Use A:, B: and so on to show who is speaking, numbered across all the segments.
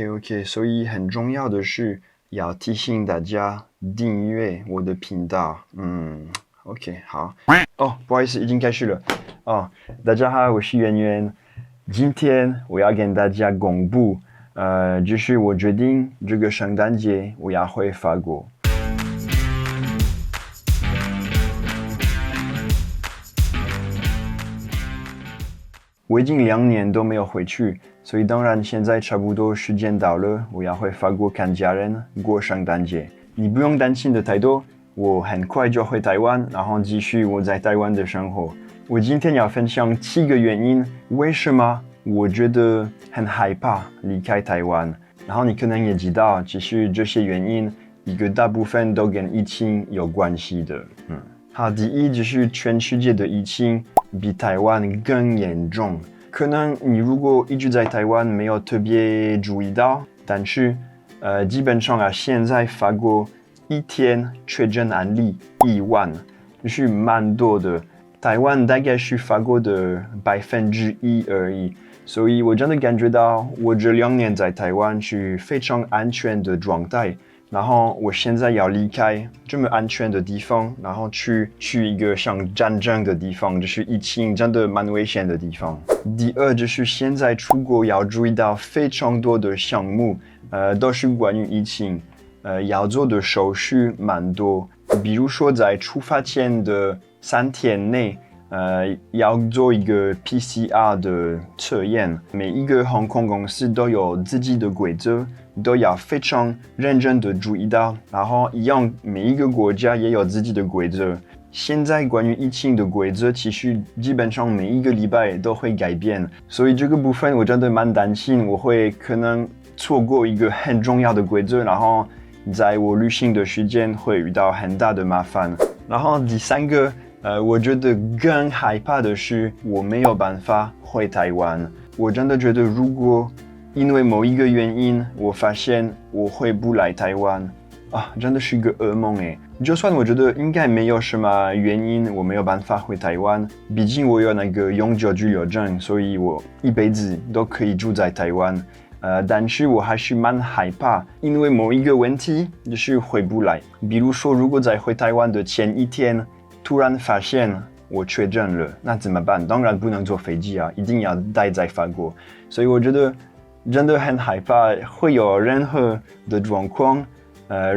A: OK，所以很重要的是要提醒大家订阅我的频道。OK，好。不好意思，已经开始了。大家好，我是圆圆。今天我要跟大家公布，就是我决定这个圣诞节我要回法国。我已经2年都没有回去，所以当然现在差不多时间到了，我要回法国看家人过圣诞节。你不用担心的太多，我很快就回台湾，然后继续我在台湾的生活。我今天要分享7个原因，为什么我觉得很害怕离开台湾。然后你可能也知道，其实这些原因一个大部分都跟疫情有关系的。好，第一就是全世界的疫情比台湾更严重。可能你如果一直在台湾没有特别注意到，但是基本上现在法国一天确诊案例1万，就是蛮多的。台湾大概是法国的1%而已，所以我真的感觉到我这2年在台湾是非常安全的状态。然后我现在要离开这么安全的地方，然后去一个像战争的地方，就是疫情真的蛮危险的地方。第二就是现在出国要注意到非常多的项目，都是关于疫情，要做的手续蛮多。比如说在出发前的3天内，要做一个 PCR 的测验。每一个航空公司都有自己的规则，都要非常认真的注意到，然后一样每一个国家也有自己的规则。现在关于疫情的规则其实基本上每一个礼拜都会改变，所以这个部分我真的蛮担心我会可能错过一个很重要的规则，然后在我旅行的时间会遇到很大的麻烦。然后第3个我觉得更害怕的是我没有办法回台湾。我真的觉得如果因为某一个原因我发现我回不来台湾真的是一个噩梦耶。就算我觉得应该没有什么原因我没有办法回台湾，毕竟我有那个永久居留证，所以我一辈子都可以住在台湾。但是我还是蛮害怕，因为某一个问题就是回不来。比如说如果在回台湾的前1天突然发现我确诊了，那怎么办？当然不能坐飞机一定要待在法国。所以我觉得真的很害怕会有任何的状况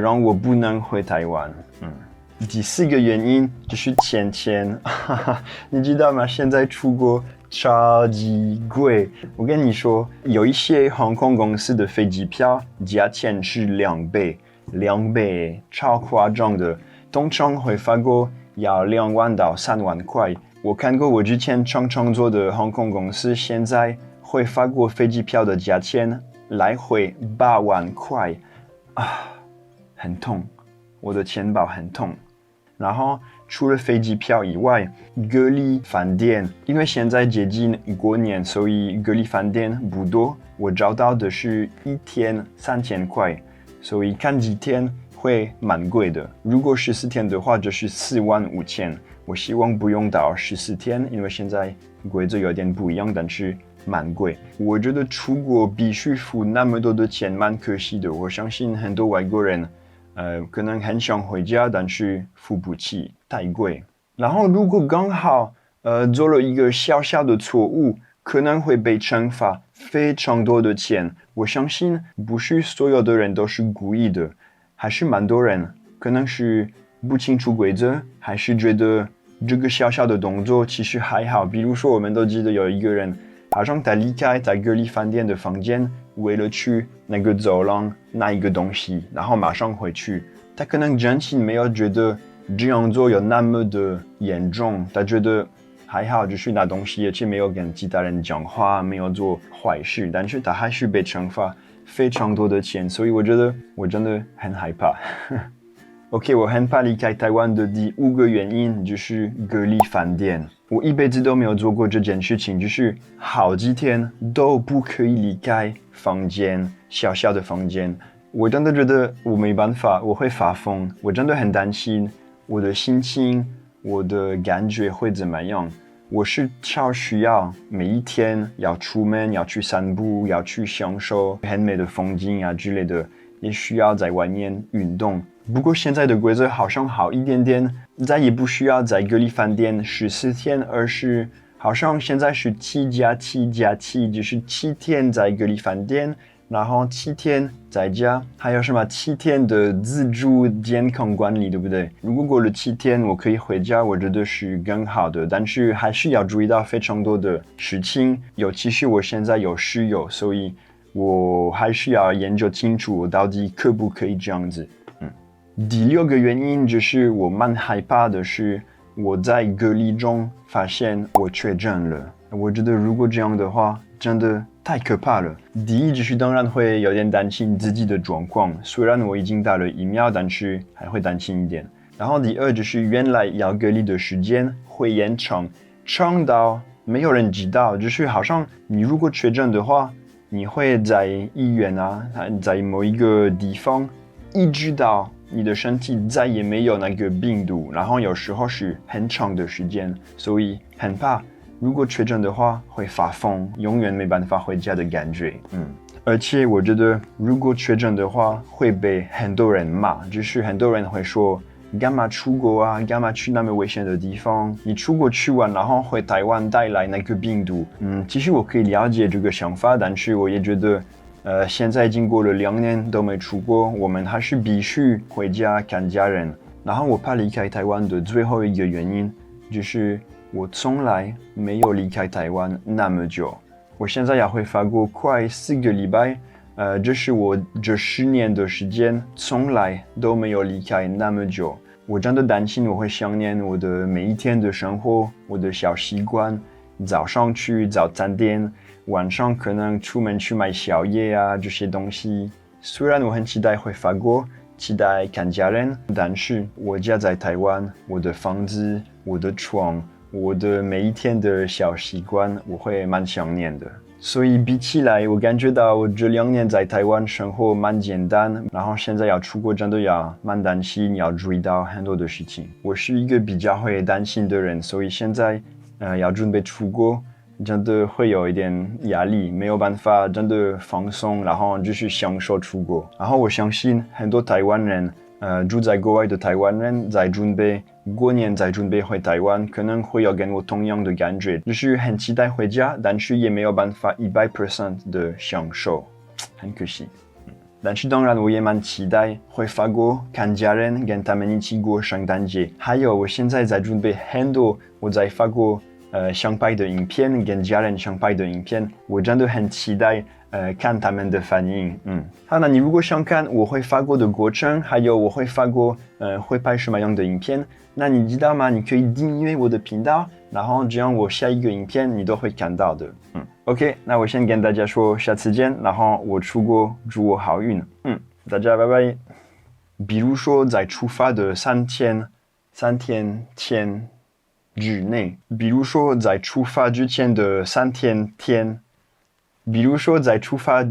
A: 让我不能回台湾。第4个原因就是钱你知道吗？现在出国超级贵。我跟你说，有一些航空公司的飞机票价钱是2倍，超夸张的。通常回法国要2万到3万块。我看过我之前常坐的航空公司，现在回法国飞机票的价钱来回8万块很痛，我的钱包很痛。然后除了飞机票以外，隔离饭店，因为现在接近过年，所以隔离饭店不多。我找到的是1天3000块，所以看几天会蛮贵的。如果14天的话，就是45000。我希望不用到14天，因为现在规则有点不一样，但是蛮贵。我觉得出国必须付那么多的钱，蛮可惜的。我相信很多外国人可能很想回家，但是付不起，太贵。然后如果刚好做了一个小小的错误，可能会被惩罚非常多的钱。我相信不是所有的人都是故意的，还是蛮多人可能是不清楚规则，还是觉得这个小小的动作其实还好。比如说我们都记得有一个人好像他离开他隔离饭店的房间，为了去那个走廊拿一个东西，然后马上回去。他可能真心没有觉得这样做有那么的严重，他觉得还好，就是拿东西，而且没有跟其他人讲话，没有做坏事，但是他还是被惩罚非常多的钱，所以我觉得我真的很害怕。OK， 我很怕离开台湾的第5个原因就是隔离饭店。我一辈子都没有做过这件事情，就是好几天都不可以离开房间，小小的房间。我真的觉得我没办法，我会发疯。我真的很担心我的心情，我的感觉会怎么样。我是超需要每一天要出门，要去散步，要去享受很美的风景啊之类的，也需要在外面运动。不过现在的规则好像好一点点，再也不需要在隔离饭店14天，而是好像现在是7+7+7，就是7天在隔离饭店，然后7天在家，还有什么7天的自主健康管理，对不对？如果过了7天，我可以回家，我觉得是更好的，但是还是要注意到非常多的事情，尤其是我现在有室友，所以我还是要研究清楚我到底可不可以这样子。第6个原因就是我蛮害怕的是我在隔离中发现我确诊了。我觉得如果这样的话，真的太可怕了。第一就是当然会有点担心自己的状况，虽然我已经打了疫苗，但是还会担心一点。然后第二就是原来要隔离的时间会延长，长到没有人知道，就是好像你如果确诊的话，你会在医院啊，在某一个地方一直到你的身体再也没有那个病毒，然后有时候是很长的时间，所以很怕如果确诊的话会发疯，永远没办法回家的感觉。而且我觉得如果确诊的话会被很多人骂，就是很多人会说干嘛出国啊，干嘛去那么危险的地方，你出国去玩然后回台湾带来那个病毒。其实我可以了解这个想法，但是我也觉得现在已经过了2年都没出国，我们还是必须回家看家人。然后我怕离开台湾的最后一个原因，就是我从来没有离开台湾那么久。我现在要回法国快4个礼拜，这是我这10年的时间从来都没有离开那么久。我真的担心我会想念我的每一天的生活，我的小习惯，早上去早餐店，晚上可能出门去买宵夜啊，这些东西。虽然我很期待回法国，期待看家人，但是我家在台湾，我的房子，我的床，我的每一天的小习惯，我会蛮想念的。所以比起来，我感觉到我这2年在台湾生活蛮简单，然后现在要出国真的要蛮担心，要注意到很多的事情。我是一个比较会担心的人，所以现在要准备出国，真的会有一点压力，没有办法真的放松，然后就是享受出国。然后我相信很多台湾人，住在国外的台湾人在准备过年，在准备回台湾，可能会有跟我同样的感觉，就是很期待回家，但是也没有办法100% 的享受，很可惜。但是当然我也蛮期待回法国看家人，跟他们一起过圣诞节。还有我现在在准备很多我在法国想拍的影片，跟家人想拍的影片，我真的很期待看他们的反应。好，那你如果想看我回法国的过程，还有我回法国会拍什么样的影片，那你知道吗？你可以订阅我的频道，然后这样我下一个影片你都会看到的。OK， 那我先跟大家说下次见，然后我出国祝我好运。大家拜拜。比如说在出发的3天前之内，比如说在出发之前的3天，比如说在出发